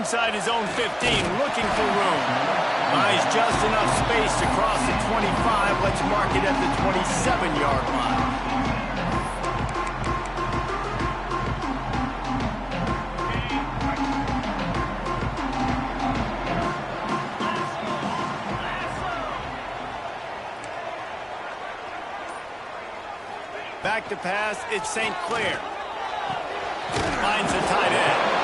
inside his own 15, looking for room. Buys just enough space to cross the 25. Let's mark it at the 27-yard line. Back to pass, it's St. Clair. Finds the tight end.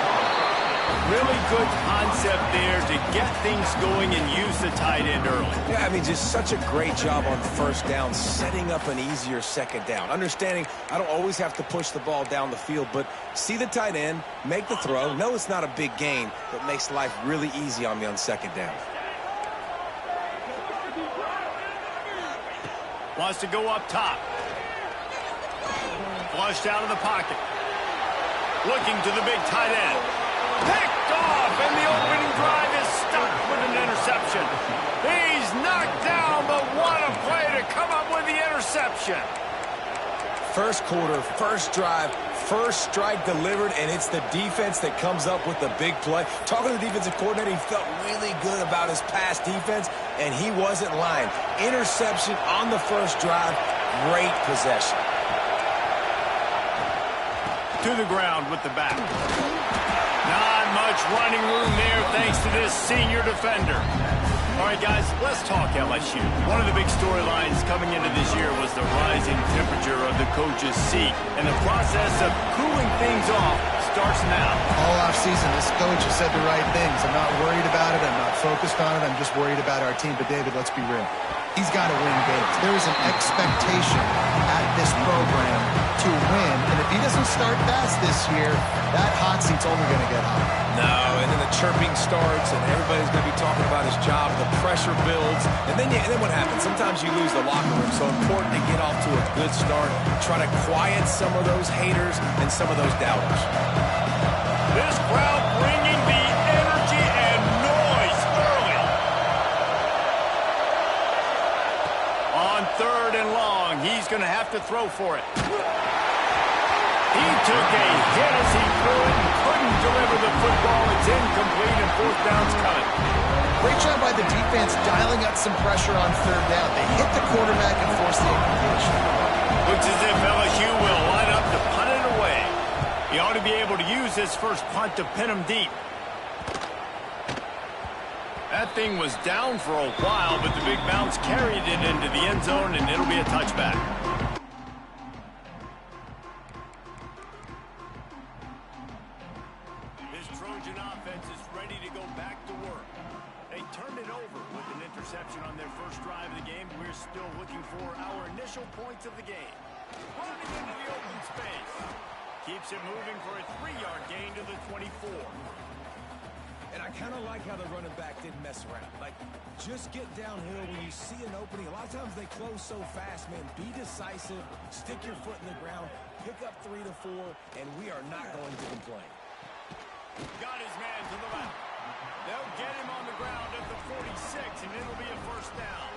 Really good concept there to get things going and use the tight end early. Yeah, I mean, just such a great job on first down, setting up an easier second down. Understanding I don't always have to push the ball down the field, but see the tight end, make the throw. No, it's not a big gain, but makes life really easy on me on second down. Wants to go up top. Flushed out of the pocket. Looking to the big tight end. Picked off, and the opening drive is stuck with an interception. He's knocked down, but what a play to come up with the interception. First quarter, first drive, first strike delivered, and it's the defense that comes up with the big play. Talking to the defensive coordinator, he felt really good about his pass defense, and he wasn't lying. Interception on the first drive, great possession. To the ground with the back. Not much running room there thanks to this senior defender. All right, guys, let's talk LSU. One of the big storylines coming into this year was the rising temperature of the coach's seat. And the process of cooling things off starts now. All offseason, this coach has said the right things. I'm not worried about it. I'm not focused on it. I'm just worried about our team. But, David, let's be real. He's got to win games. There is an expectation at this program to win. And if he doesn't start fast this year, that hot seat's only going to get hot. No, and then the chirping starts, and everybody's going to be talking about his job. The pressure builds, and then what happens? Sometimes you lose the locker room. So important to get off to a good start. Try to quiet some of those haters and some of those doubters. This crowd bringing the energy and noise early. On 3rd and long, he's going to have to throw for it. He took a hit as he threw it and couldn't deliver the football. It's incomplete and 4th down's coming. Great job by the defense dialing up some pressure on 3rd down. They hit the quarterback and forced the incompletion. Looks as if LSU will line up to punt it away. He ought to be able to use this first punt to pin him deep. That thing was down for a while, but the big bounce carried it into the end zone, and it'll be a touchback. This Trojan offense is ready to go back to work. They turned it over with an interception on their first drive of the game. We're still looking for our initial points of the game. Running into the open space. Keeps it moving for a 3-yard gain to the 24. And I kind of like how the running back didn't mess around. Like, just get downhill when you see an opening. A lot of times they close so fast, man. Be decisive, stick your foot in the ground, pick up 3 to 4, and we are not going to complain. Got his man to the left. They'll get him on the ground at the 46, and it'll be a 1st down.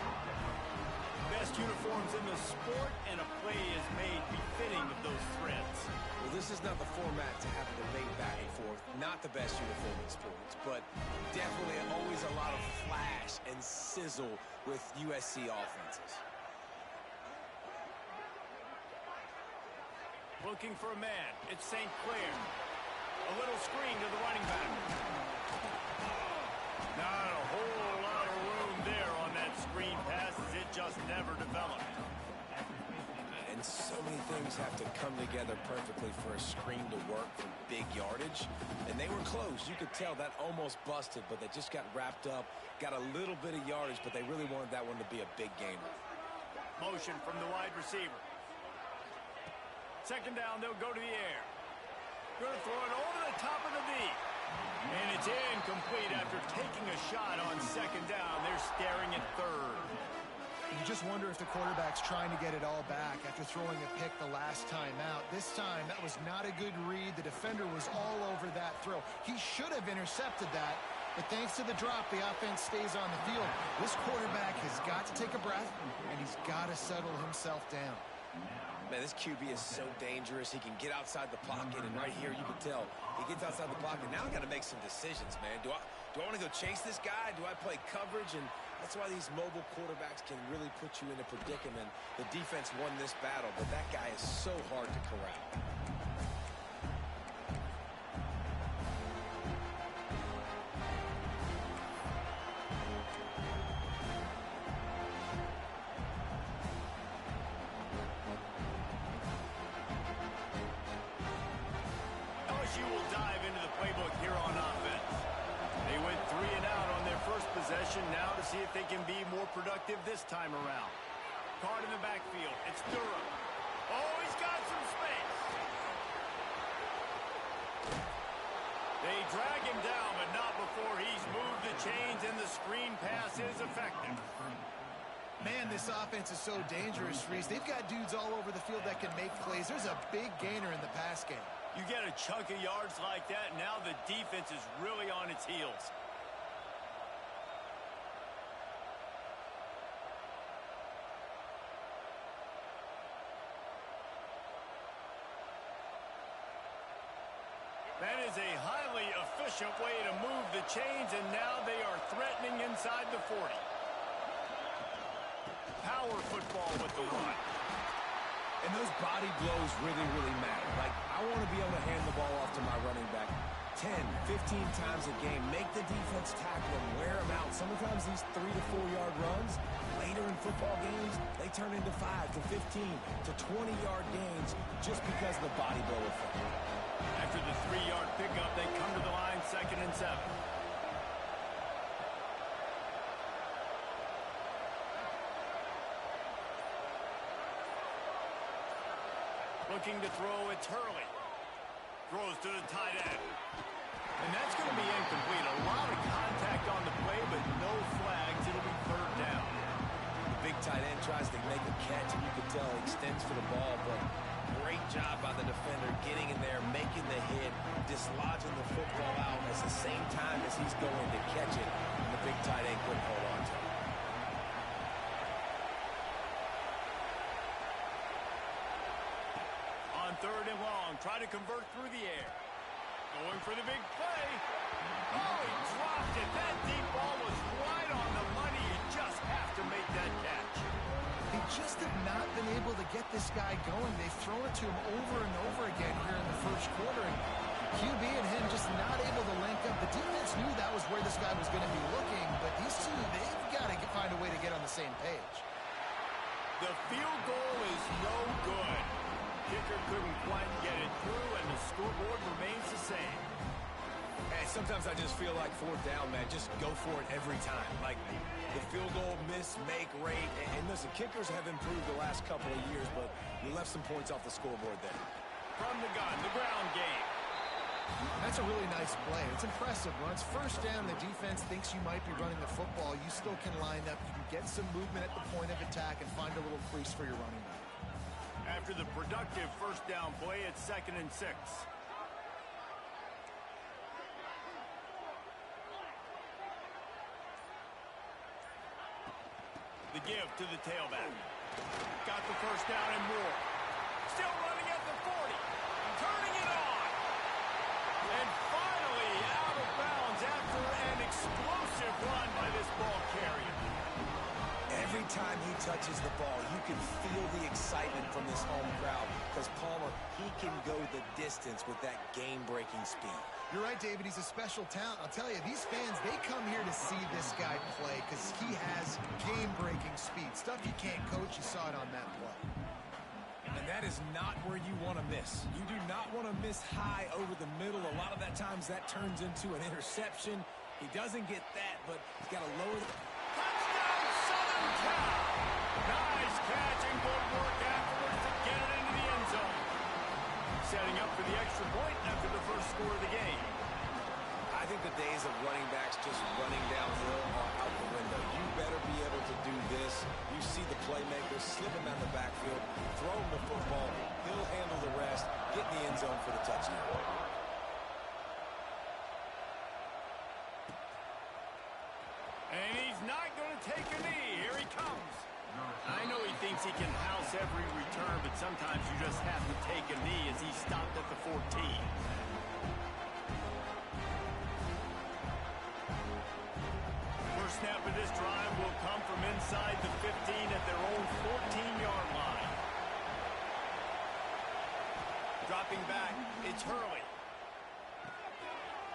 Best uniforms in the sport, and a play is made befitting of those threats. Well, this is not the format to have a debate back and forth. Not the best uniform in sports, but definitely always a lot of flash and sizzle with USC offenses. Looking for a man. It's St. Clair. A little screen to the running back. Not a whole lot of room there on that screen pass as it just never developed. And so many things have to come together perfectly for a screen to work for big yardage. And they were close. You could tell that almost busted, but they just got wrapped up, got a little bit of yardage, but they really wanted that one to be a big gainer. Motion from the wide receiver. 2nd down, they'll go to the air. Going to throw it over the top of the knee. And it's incomplete after taking a shot on 2nd down. They're staring at 3rd. You just wonder if the quarterback's trying to get it all back after throwing a pick the last time out. This time, that was not a good read. The defender was all over that throw. He should have intercepted that, but thanks to the drop, the offense stays on the field. This quarterback has got to take a breath, and he's got to settle himself down. Man, this QB is so dangerous. He can get outside the pocket, and right here you can tell he gets outside the pocket. Now I got to make some decisions, man. Do I want to go chase this guy? Do I play coverage? And that's why these mobile quarterbacks can really put you in a predicament. The defense won this battle, but that guy is so hard to corral. LSU will dive into the playbook here on offense. They went 3 and out on their first possession. Now to see if they can be more productive this time around. Card in the backfield. It's Durham. Oh, he's got some space. They drag him down, but not before he's moved the chains, and the screen pass is effective. Man, this offense is so dangerous, Reese. They've got dudes all over the field that can make plays. There's a big gainer in the pass game. You get a chunk of yards like that, now the defense is really on its heels. That is a highly efficient way to move the chains, and now they are threatening inside the 40. Power football with the run. And those body blows really, really matter. Like, I want to be able to hand the ball off to my running back 10, 15 times a game. Make the defense tackle them, wear them out. Sometimes these 3 to 4 yard runs, later in football games, they turn into 5 to 15 to 20-yard gains just because of the body blow effect. After the 3-yard pickup, they come to the line 2nd and 7. Looking to throw, it's Hurley. Throws to the tight end. And that's going to be incomplete. A lot of contact on the play, but no flags. It'll be 3rd down. The big tight end tries to make a catch, and you can tell he extends for the ball, but great job by the defender getting in there, making the hit, dislodging the football out at the same time as he's going to catch it, and the big tight end couldn't hold on to it. On 3rd and long, try to convert through the air. Going for the big play. Oh, he dropped it. That deep ball was right on the money. You just have to make that catch. They just have not been able to get this guy going. They've thrown it to him over and over again here in the first quarter. And QB and him just not able to link up. The defense knew that was where this guy was going to be looking, but these two, they've got to find a way to get on the same page. The field goal is no good. Kicker couldn't quite get it through, and the scoreboard remains the same. Hey, sometimes I just feel like 4th down, man. Just go for it every time. Like the field goal miss, make rate. And listen, kickers have improved the last couple of years, but you left some points off the scoreboard there. From the gun, the ground game. That's a really nice play. It's impressive. When it's 1st down, the defense thinks you might be running the football. You still can line up. You can get some movement at the point of attack and find a little crease for your running back. After the productive 1st down play, it's 2nd and 6. The give to the tailback. Got the 1st down and more. Still running at the 40. Turning it on. And finally out of bounds after an explosive run by this ball carrier. Every time he touches the ball, you can feel the excitement from this home crowd because Palmer, he can go the distance with that game-breaking speed. You're right, David. He's a special talent. I'll tell you, these fans, they come here to see this guy play because he has game-breaking speed. Stuff you can't coach. You saw it on that play. And that is not where you want to miss. You do not want to miss high over the middle. A lot of that times that turns into an interception. He doesn't get that, but he's got to lower the... Nice catch and good work afterwards to get it into the end zone. Setting up for the extra point after the first score of the game. I think the days of running backs just running downhill are out the window. You better be able to do this. You see the playmakers, slip him down the backfield, throw him the football, he'll handle the rest, get in the end zone for the touchdown. And he's not going to take a knee. Here he comes. I know he thinks he can house miss every return, but sometimes you just have to take a knee as he stopped at the 14. First snap of this drive will come from inside the 15 at their own 14-yard line. Dropping back, it's Hurley.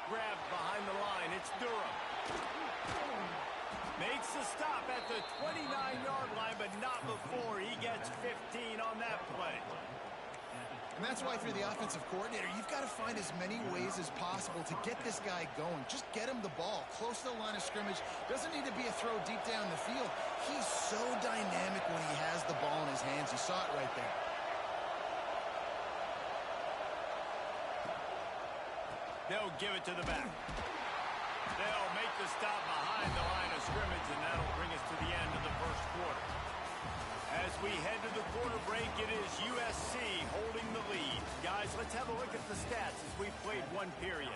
Grabbed behind the line, it's Durham. Makes the stop at the 29-yard line, but not before he gets 15 on that play. And that's why if you're the offensive coordinator, you've got to find as many ways as possible to get this guy going. Just get him the ball close to the line of scrimmage. Doesn't need to be a throw deep down the field. He's so dynamic when he has the ball in his hands. You saw it right there. They'll give it to the back. They'll make the stop behind the line of scrimmage, and that'll bring us to the end of the first quarter. As we head to the quarter break, it is USC holding the lead. Guys, let's have a look at the stats as we've played one period.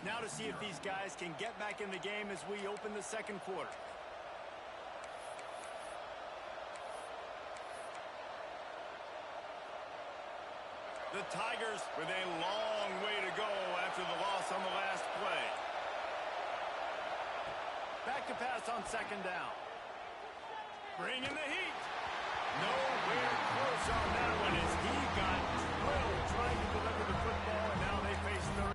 Now to see if these guys can get back in the game as we open the second quarter. The Tigers with a long way to go after the loss on the last play. Back to pass on second down. Bringing the heat. Nowhere close on that one as he got drilled trying to deliver the football, and now they face third.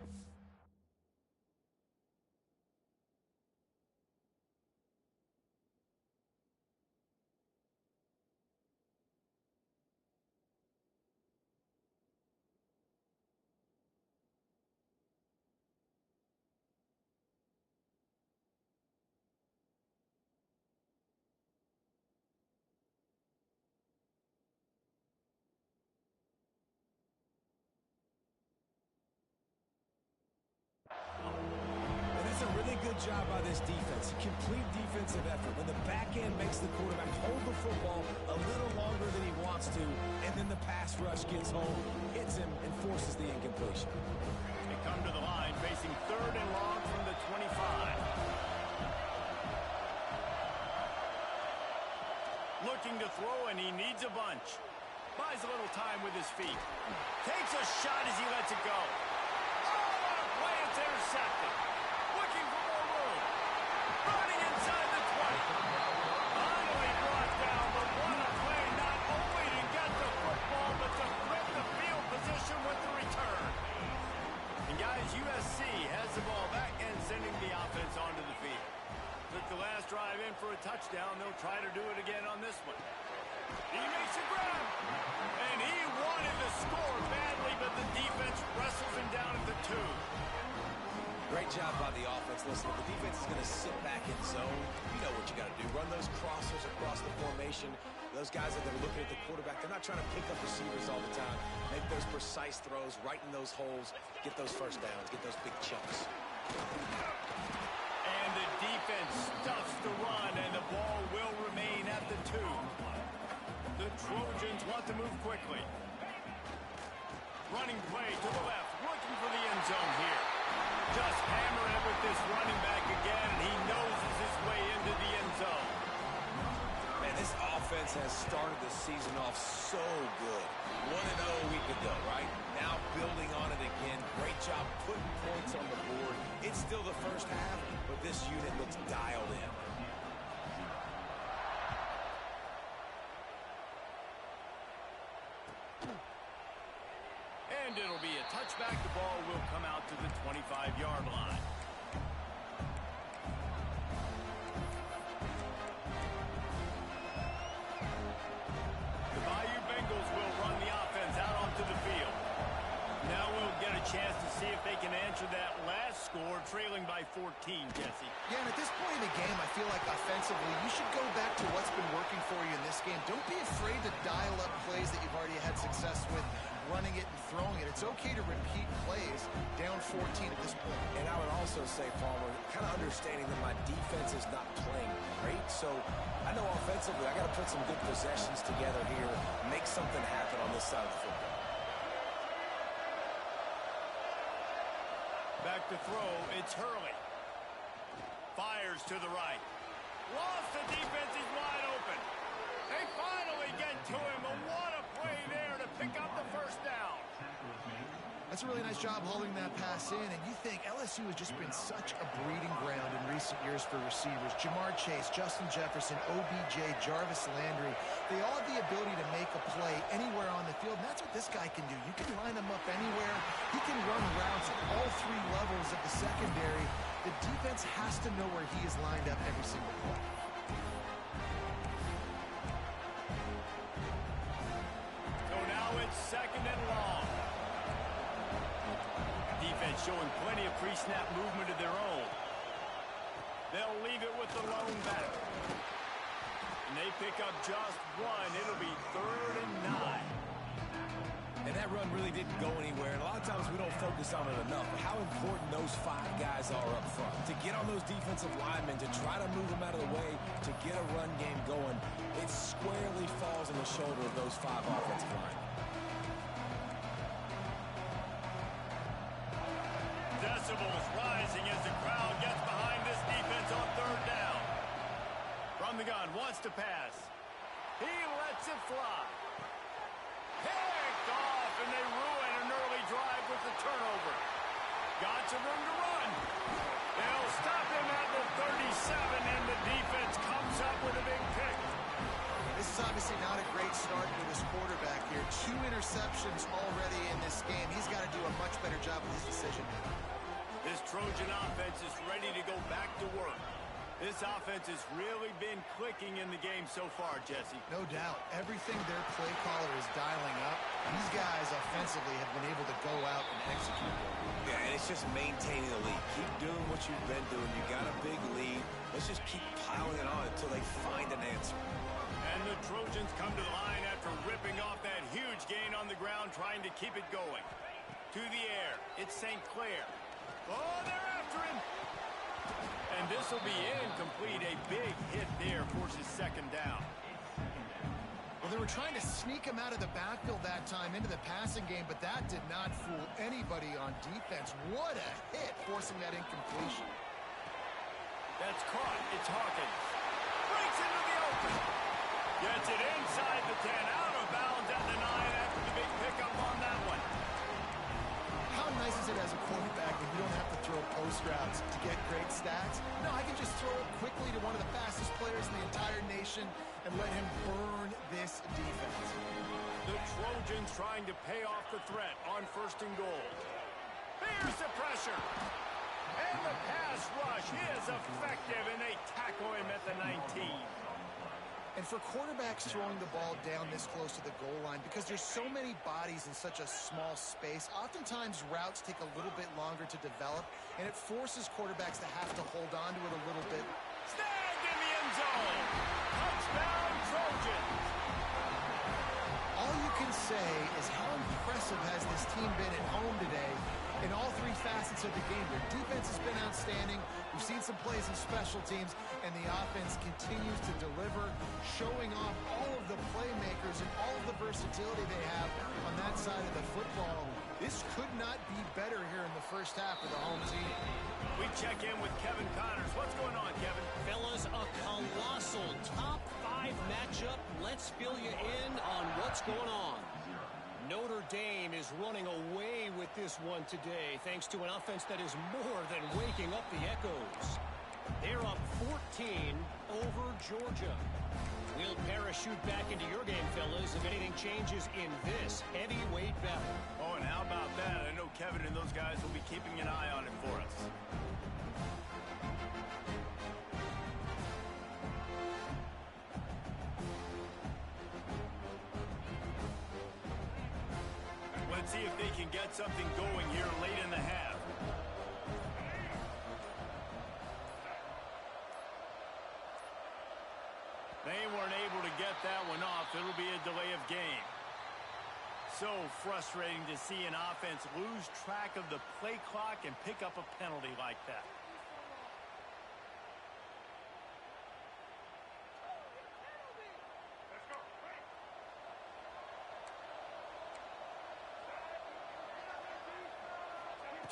And that's a really good job by this defense. Complete defensive effort. When the back end makes the quarterback hold the football a little longer than he wants to, and then the pass rush gets home, hits him, and forces the incompletion. They come to the line facing third and long from the 25. Looking to throw, and he needs a bunch. Buys a little time with his feet. Takes a shot as he lets it go. Play, it's intercepted. Looking for more room. Running inside the 20. Finally brought down, but what a play not only to get the football, but to flip the field position with the return. And guys, USC has the ball back and sending the offense onto the field. Took the last drive in for a touchdown. They'll try to do it again on this one. He makes a grab. And he wanted to score badly, but the defense wrestles him down at the 2. Great job by the offense. Listen, if the defense is going to sit back in zone, you know what you got to do. Run those crossers across the formation. Those guys that are looking at the quarterback, they're not trying to pick up receivers all the time. Make those precise throws right in those holes. Get those first downs. Get those big chunks. And the defense stuffs the run, and the ball will remain at the 2. The Trojans want to move quickly. Running play to the left, looking for the end zone here. Just hammering it with this running back again, and he noses his way into the end zone. Man, this offense has started the season off so good. 1-0 a week ago, right? Now building on it again. Great job putting points on the board. It's still the first half, but this unit looks dialed in. And it'll be a touchback. The ball will come out to the 25-yard line. The Bayou Bengals will run the offense out onto the field. Now we'll get a chance to see if they can answer that last score, trailing by 14, Jesse. Yeah, and at this point in the game, I feel like offensively, you should go back to what's been working for you in this game. Don't be afraid to dial up plays that you've already had success with, running it and throwing it. It's okay to repeat plays down 14 at this point. And I would also say, Palmer, kind of understanding that my defense is not playing great. So I know offensively I got to put some good possessions together here, make something happen on this side of the football. Back to throw, it's Hurley. Fires to the right. Lost the defense, he's wide open. They finally get to him. A That's a really nice job holding that pass in, and you think LSU has just been such a breeding ground in recent years for receivers. Jamar Chase, Justin Jefferson, OBJ, Jarvis Landry, they all have the ability to make a play anywhere on the field, and that's what this guy can do. You can line him up anywhere. He can run routes at all three levels of the secondary. The defense has to know where he is lined up every single play. So now it's 2nd and long. Defense showing plenty of pre-snap movement of their own. They'll leave it with the lone back. And they pick up just one. It'll be 3rd and 9. And that run really didn't go anywhere. And a lot of times we don't focus on it enough. But how important those 5 guys are up front. To get on those defensive linemen, to try to move them out of the way, to get a run game going, it squarely falls on the shoulder of those 5 offensive linemen. Decibels rising as the crowd gets behind this defense on 3rd down. From the gun, wants to pass. He lets it fly. Picked off, and they ruin an early drive with the turnover. Got some room to run. They'll stop him at the 37, and the defense comes up with a big pick. This is obviously not a great start for this quarterback here. 2 interceptions already in this game. He's got to do a much better job with his decision. This Trojan offense is ready to go back to work. This offense has really been clicking in the game so far, Jesse. No doubt. Everything their play caller is dialing up, these guys offensively have been able to go out and execute. Yeah, and it's just maintaining the lead. Keep doing what you've been doing. You got a big lead. Let's just keep piling it on until they find an answer. And the Trojans come to the line after ripping off that huge gain on the ground, trying to keep it going. To the air, it's St. Clair. Oh, they're after him. And this will be incomplete. A big hit there forces 2nd down. Well, they were trying to sneak him out of the backfield that time into the passing game, but that did not fool anybody on defense. What a hit, forcing that incompletion. That's caught. It's Hawkins. Breaks into the open. Gets it inside the 10, out of bounds at the 9 after the big pickup on that one. How nice is it as a quarterback that you don't have to throw post routes to get great stats? No, I can just throw it quickly to one of the fastest players in the entire nation and let him burn this defense. The Trojans trying to pay off the threat on 1st and goal. Here's the pressure. And the pass rush is effective, and they tackle him at the 19. And for quarterbacks throwing the ball down this close to the goal line, because there's so many bodies in such a small space, oftentimes routes take a little bit longer to develop, and it forces quarterbacks to have to hold on to it a little bit. Snagged in the end zone. Touchdown, Trojans. All you can say is how impressive has this team been at home today in all 3 facets of the game. Their defense has been outstanding. We've seen some plays in special teams, and the offense continues to deliver, showing off all of the playmakers and all of the versatility they have on that side of the football. This could not be better here in the first half of the home team. We check in with Kevin Connors. What's going on, Kevin? Fellas, a colossal top 5 matchup. Let's fill you in on what's going on. Notre Dame is running away with this one today, thanks to an offense that is more than waking up the echoes. They're up 14 over Georgia. We'll parachute back into your game, fellas, if anything changes in this heavyweight battle. Oh, and how about that? I know Kevin and those guys will be keeping an eye on it for us. Let's see if they can get something going here late in the half. They weren't able to get that one off. It'll be a delay of game. So frustrating to see an offense lose track of the play clock and pick up a penalty like that.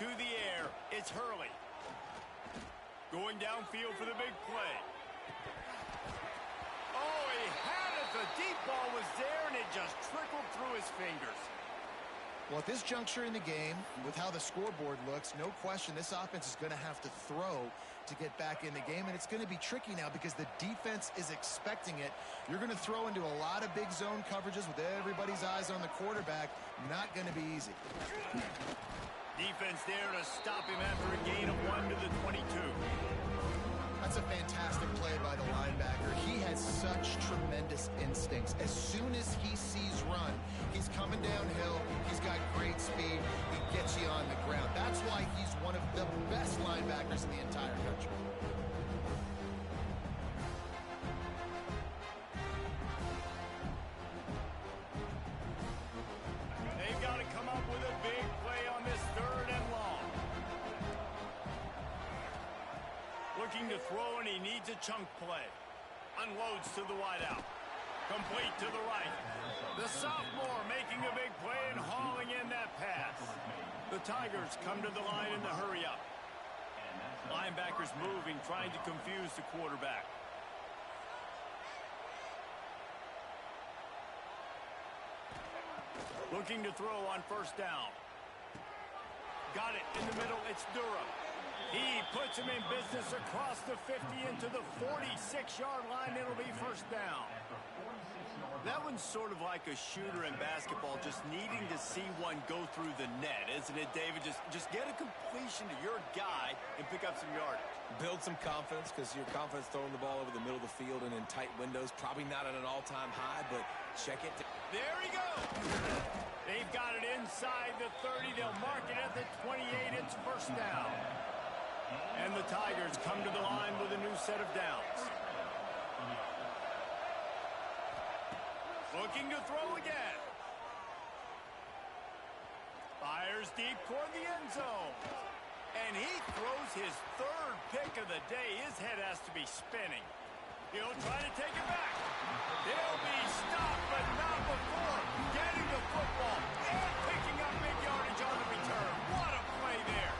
To the air, it's Hurley. Going downfield for the big play. Oh, he had it. The deep ball was there, and it just trickled through his fingers. Well, at this juncture in the game, with how the scoreboard looks, no question this offense is going to have to throw to get back in the game, and it's going to be tricky now because the defense is expecting it. You're going to throw into a lot of big zone coverages with everybody's eyes on the quarterback. Not going to be easy. Defense there to stop him after a gain of 1 to the 22. That's a fantastic play by the linebacker. He has such tremendous instincts. As soon as he sees run, he's coming downhill. He's got great speed. He gets you on the ground. That's why he's one of the best linebackers in the entire country. They've got to come up with a big play on this 3rd and long. Looking to throw, and he needs a chunk play. Unloads to the wideout. Complete to the right. The sophomore making a big play and hauling in that pass. The Tigers come to the line in the hurry-up. Linebackers moving, trying to confuse the quarterback. Looking to throw on 1st down. Got it in the middle. It's Durham. He puts him in business across the 50 into the 46-yard line. It'll be 1st down. That one's sort of like a shooter in basketball, just needing to see one go through the net, isn't it, David? Just get a completion to your guy and pick up some yardage. Build some confidence, because your confidence throwing the ball over the middle of the field and in tight windows, probably not at an all-time high, but check it. There he goes. They've got it inside the 30. They'll mark it at the 28. It's 1st down. And the Tigers come to the line with a new set of downs. Looking to throw again. Fires deep toward the end zone. And he throws his 3rd pick of the day. His head has to be spinning. He'll try to take it back. He'll be stopped, but not before getting the football and picking up big yardage on the return. What a play there.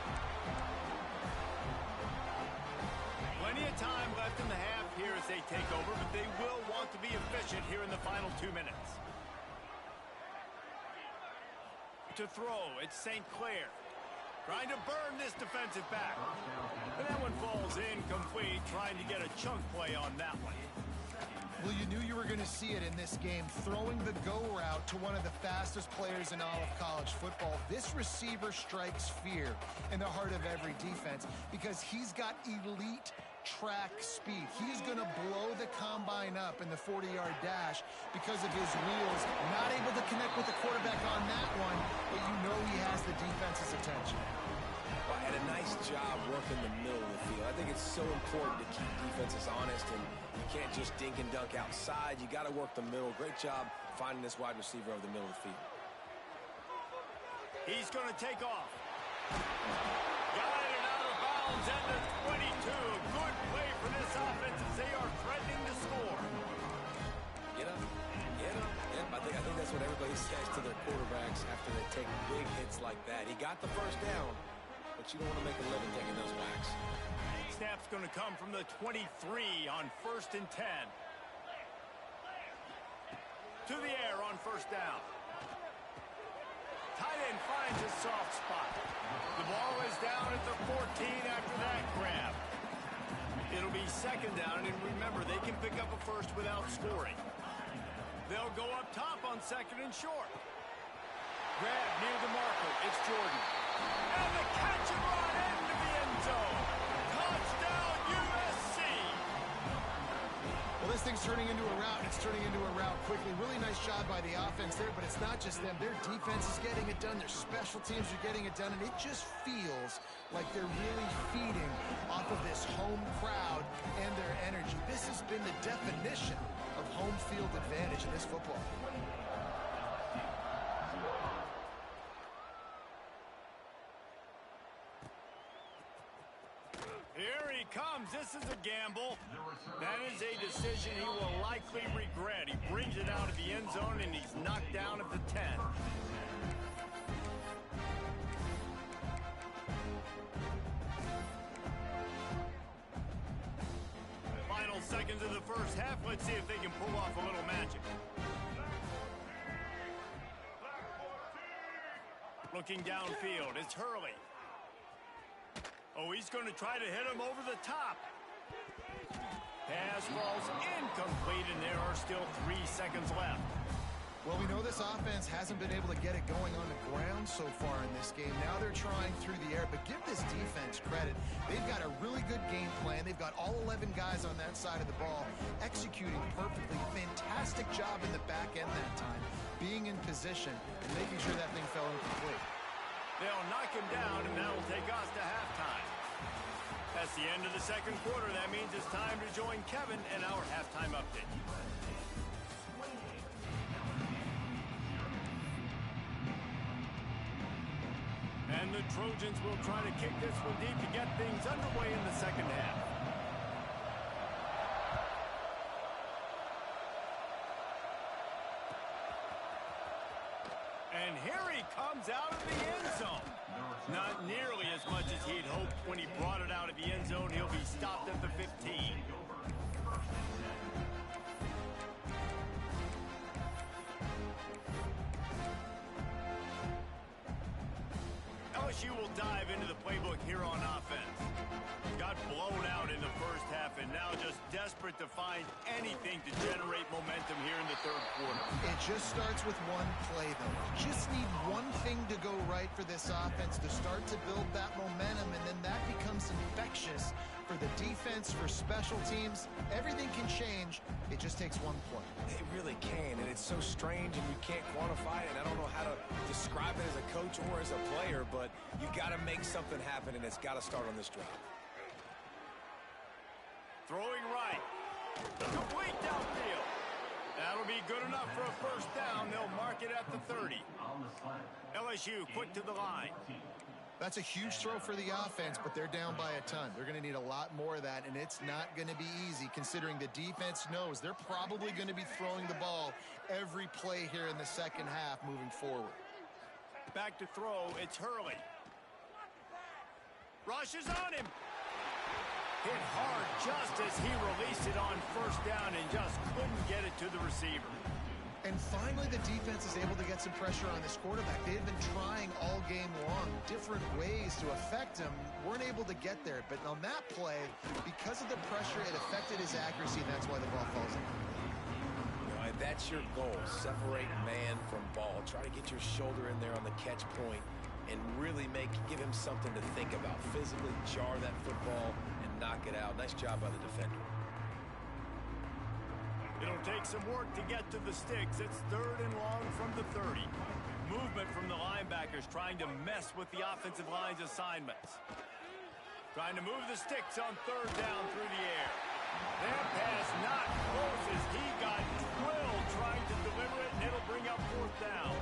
Plenty of time left in the half here as they take over, but they will want to be efficient here in the final 2 minutes. To throw, it's St. Clair. Trying to burn this defensive back. And that one falls incomplete, trying to get a chunk play on that one. Well, you knew you were going to see it in this game, throwing the go route to one of the fastest players in all of college football. This receiver strikes fear in the heart of every defense because he's got elite track speed. He's going to blow the combine up in the 40-yard dash because of his wheels. Not able to connect with the quarterback on that one, but you know he has the defense's attention. Well, and a nice job working the middle of the field. I think it's so important to keep defenses honest, and you can't just dink and dunk outside. You got to work the middle. Great job finding this wide receiver over the middle of the field. He's going to take off. Got it out of bounds at the 22. Good play for this offense as they are threatening to score. Get up, get up. Yep, I think that's what everybody says to their quarterbacks after they take big hits like that. He got the 1st down, but you don't want to make a living taking those whacks. Snap's going to come from the 23 on 1st and 10. To the air on 1st down. Tight end finds a soft spot. The ball is down at the 14 after that grab. It'll be 2nd down, and remember, they can pick up a 1st without scoring. They'll go up top on 2nd and short. Grab near the marker. It's Jordan. And the catch and run into the end zone. Touchdown, USC. Well, this thing's turning into a route, and it's turning into a route quickly. Really nice job by the offense there, but it's not just them. Their defense is getting it done. Their special teams are getting it done, and it just feels like they're really feeding off of this home crowd and their energy. This has been the definition of home field advantage in this football. Here he comes. This is a gamble. That is a decision he will likely regret. He brings it out of the end zone, and he's knocked down at the 10. Final seconds of the 1st half. Let's see if they can pull off a little magic. Looking downfield, it's Hurley. Oh, he's going to try to hit him over the top. Pass falls incomplete, and there are still 3 seconds left. Well, we know this offense hasn't been able to get it going on the ground so far in this game. Now they're trying through the air, but give this defense credit. They've got a really good game plan. They've got all 11 guys on that side of the ball executing perfectly. Fantastic job in the back end that time, being in position and making sure that thing fell incomplete. They'll knock him down, and that'll take us to halftime. That's the end of the second quarter. That means it's time to join Kevin in our halftime update. And the Trojans will try to kick this one deep to get things underway in the second half. And here he comes out of the end zone. Not nearly as much as he'd hoped when he brought it out of the end zone. He'll be stopped at the 15. LSU will dive into the playbook here on offense. Got blown out in the first half and now just desperate to find anything to generate momentum here in the third quarter. It just starts with one play, though. Just need one thing to go right for this offense to start to build that momentum, and then that becomes infectious for the defense, for special teams. Everything can change. It just takes one play. It really can, and it's so strange, and you can't quantify it, and I don't know how to describe it as a coach or as a player, but you got to make something happen, and it's got to start on this drive. Throwing right. Complete downfield. That'll be good enough for a first down. They'll mark it at the 30. LSU quick to the line. That's a huge throw for the offense, but they're down by a ton. They're going to need a lot more of that, and it's not going to be easy considering the defense knows they're probably going to be throwing the ball every play here in the second half moving forward. Back to throw, it's Hurley. Rushes on him. Hit hard just as he released it on first down and just couldn't get it to the receiver. And finally, the defense is able to get some pressure on this quarterback. They've been trying all game long different ways to affect him. Weren't able to get there. But on that play, because of the pressure, it affected his accuracy, and that's why the ball falls in. That's your goal. Separate man from ball. Try to get your shoulder in there on the catch point and really give him something to think about. Physically jar that football and knock it out. Nice job by the defender. It'll take some work to get to the sticks. It's third and long from the 30. Movement from the linebackers trying to mess with the offensive line's assignments. Trying to move the sticks on third down through the air. That pass not close as he got drilled trying to deliver it, and it'll bring up fourth down.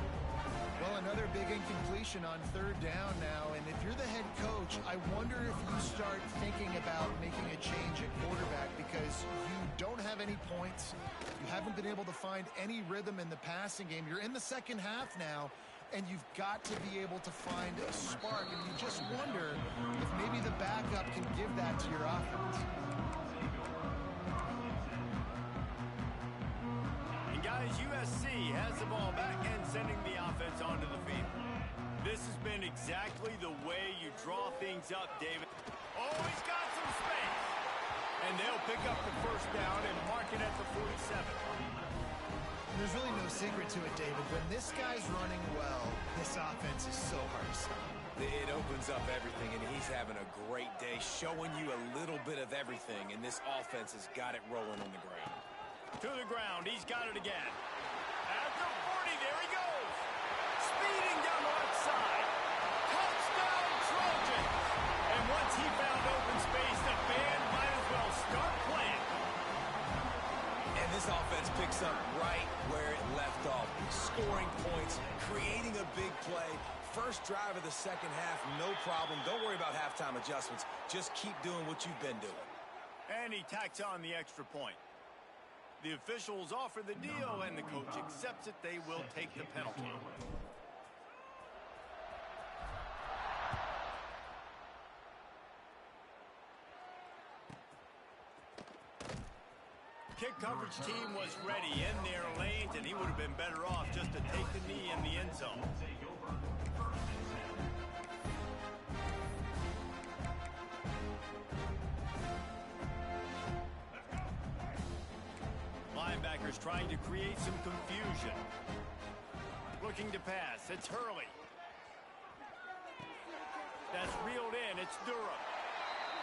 Well, another big incompletion on third down now, and if you're the head coach, I wonder if you start thinking about making a change at quarterback because you don't have any points. You haven't been able to find any rhythm in the passing game. You're in the second half now, and you've got to be able to find a spark, and you just wonder if maybe the backup can give that to your offense. Guys, USC has the ball back and sending the offense onto the field. This has been exactly the way you draw things up, David. Oh, he's got some space. And they'll pick up the first down and mark it at the 47. There's really no secret to it, David. When this guy's running well, this offense is so hard to stop. It opens up everything, and he's having a great day, showing you a little bit of everything, and this offense has got it rolling on the ground. To the ground, he's got it again. At the 40, there he goes. Speeding down the left side. Touchdown, Trojans. And once he found open space, the band might as well start playing. And this offense picks up right where it left off. Scoring points, creating a big play. First drive of the second half, no problem. Don't worry about halftime adjustments. Just keep doing what you've been doing. And he tacks on the extra point. The officials offer the deal, and the coach accepts it. They will take the penalty. Kick coverage team was ready in their lanes, and he would have been better off just to take the knee in the end zone. defenders trying to create some confusion. Looking to pass. It's Hurley. That's reeled in. It's Durham.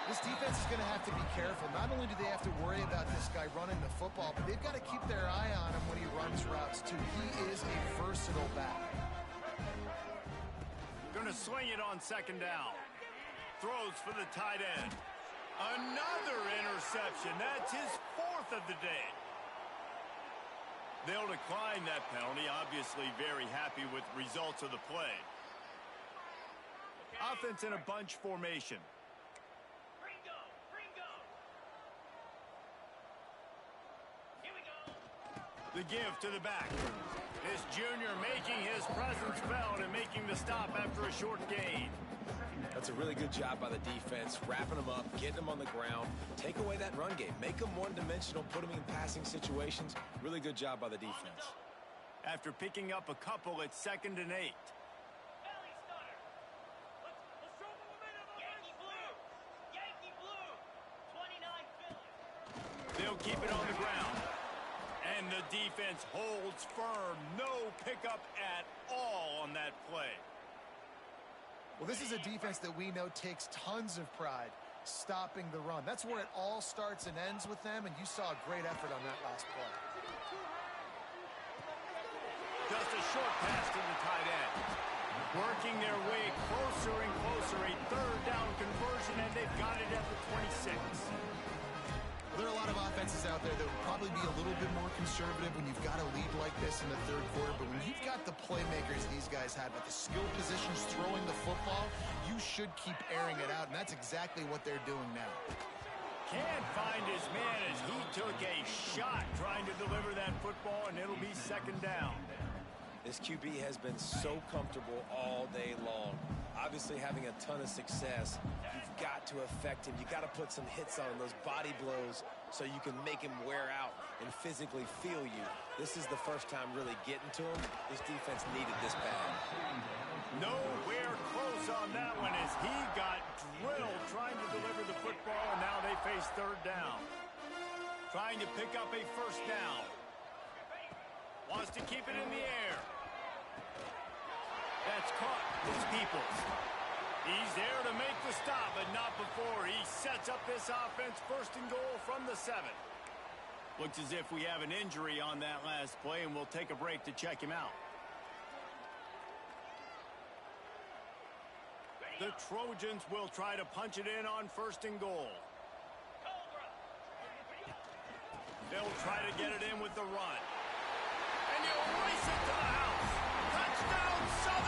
This defense is going to have to be careful. Not only do they have to worry about this guy running the football, but they've got to keep their eye on him when he runs routes, too. He is a versatile back. Going to swing it on second down. Throws for the tight end. Another interception. That's his fourth of the day. They'll decline that penalty. Obviously very happy with the results of the play. Offense in a bunch formation. The give to the back. This junior making his presence felt and making the stop after a short gain. That's a really good job by the defense, wrapping them up, getting them on the ground. Take away that run game. Make them one-dimensional, put them in passing situations. Really good job by the defense. After picking up a couple, it's 2nd and 8. They'll keep it on the ground. And the defense holds firm. No pickup at all on that play. Well, this is a defense that we know takes tons of pride stopping the run. That's where it all starts and ends with them, and you saw a great effort on that last play. Just a short pass to the tight end. Working their way closer and closer. A 3rd down conversion, and they've got it at the 26. There are a lot of offenses out there that would probably be a little bit more conservative when you've got a lead like this in the 3rd quarter, but when you've got the playmakers these guys have at the skill positions throwing the football, you should keep airing it out, and that's exactly what they're doing now. Can't find his man as he took a shot trying to deliver that football, and it'll be 2nd down. This QB has been so comfortable all day long. Obviously having a ton of success. You've got to affect him. You've got to put some hits on him, those body blows, so you can make him wear out and physically feel you. This is the first time really getting to him. This defense needed this bad. Nowhere close on that one as he got drilled trying to deliver the football, and now they face 3rd down. Trying to pick up a 1st down. Wants to keep it in the air. That's caught. It's Peoples. He's there to make the stop, but not before he sets up this offense 1st and goal from the 7. Looks as if we have an injury on that last play, and we'll take a break to check him out. The Trojans will try to punch it in on 1st and goal. They'll try to get it in with the run. And he'll race it to the house. Touchdown, Southern!